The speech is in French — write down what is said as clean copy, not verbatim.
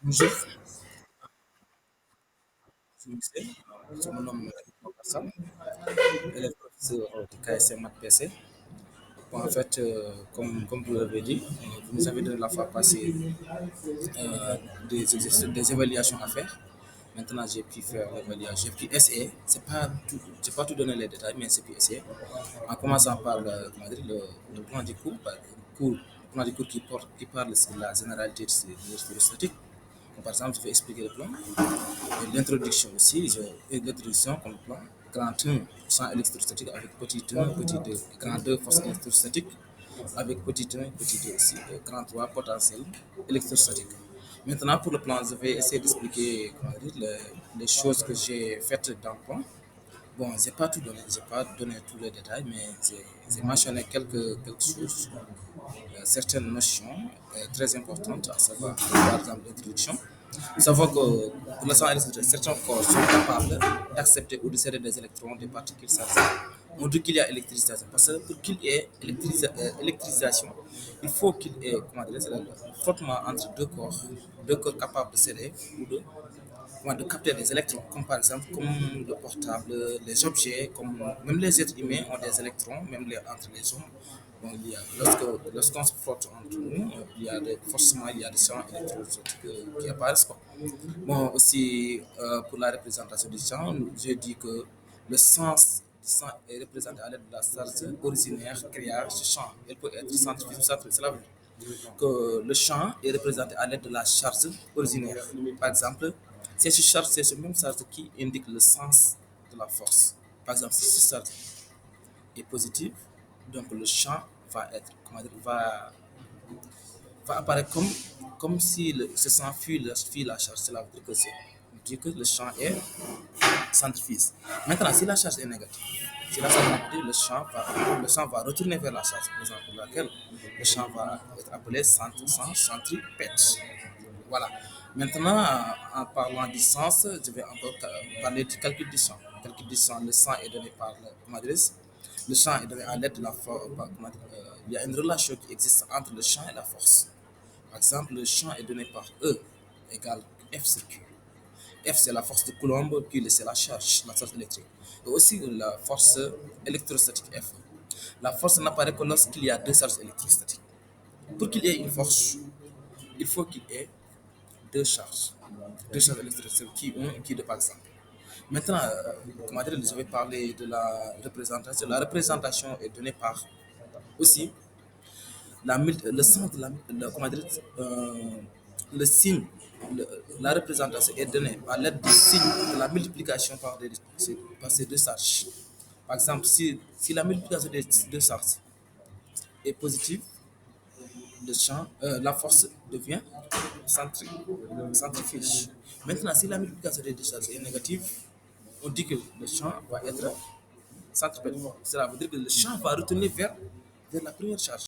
Bonjour, je me sais, je me nomme Hassan, élève professeur du KSM Math PC. Bon, en fait, comme vous l'avez dit, vous nous avez donné la fois passée des évaluations à faire. Maintenant, j'ai pu faire l'évaluation, j'ai pu essayer. J'ai pas tout donné les détails, mais j'ai pu essayer. En commençant par comment dire, le plan du cours, le plan du cours qui parle sur la généralité de l'électrostatique. Par exemple, je vais expliquer le plan. Et l'introduction aussi, et l'introduction comme plan. Grand 1, champ électrostatique avec petit 1, petit 2. Grand 2, force électrostatique avec petit 1, petit 2 aussi. Et grand 3, potentiel électrostatique. Maintenant, pour le plan, je vais essayer d'expliquer comment dire, les choses que j'ai faites dans le plan. Bon, j'ai pas donné tous les détails, mais j'ai mentionné quelques choses, certaines notions très importantes, à savoir, par exemple, l'introduction. Savoir que pour l'instant, certains corps sont capables d'accepter ou de céder des électrons des particules chargées. On dit qu'il y a électrisation, parce que pour qu'il y ait électrisation, il faut qu'il y ait comment dire, un frottement entre deux corps capables de céder ou de capter des électrons, comme par exemple comme le portable, les objets, comme même les êtres humains ont des électrons, même entre les hommes. Bon, lorsqu'on se frotte entre nous, forcément il y a des champs électrostatiques qui apparaissent. Quoi. Bon, aussi pour la représentation du champ, je dis que le sens du sang est représenté à l'aide de la charge originaire créée ce champ. Elle peut être centrifugée ou centrale. Cela veut dire que le champ est représenté à l'aide de la charge originaire. Par exemple, c'est ce même charge qui indique le sens de la force. Par exemple, si ce charge est positif, donc le champ va être, comment dire, va apparaître comme si ce sang fuit la charge. Cela veut dire que le champ est centrifuge. Maintenant, si la charge est négative, si la charge est négative, le champ va retourner vers la charge, raison pour laquelle le champ va être appelé centripète. Voilà. Maintenant, en parlant du sens, je vais encore parler du calcul du champ. Le calcul du champ, le sang est donné par le madresse. Le champ est donné à l'aide de la force. Il y a une relation qui existe entre le champ et la force. Par exemple, le champ est donné par E égale F sur Q. F, c'est la force de Coulomb, Q, c'est la charge électrique. Et aussi la force électrostatique F. La force n'apparaît que lorsqu'il y a deux charges électrostatiques. Pour qu'il y ait une force, il faut qu'il y ait deux charges électrostatiques, qui un et qui deux par exemple. Maintenant, comment dire, je vais parler de la représentation. La représentation est donnée par aussi le sens de comment dire, le signe, la représentation est donnée à l'aide du signe de la multiplication par ces deux charges. Par exemple, si la multiplication des deux charges est positive, la force devient centrifuge. Maintenant, si la multiplication des deux charges est négative, on dit que le champ va être centripète. Cela veut dire que le champ va retourner vers la première charge.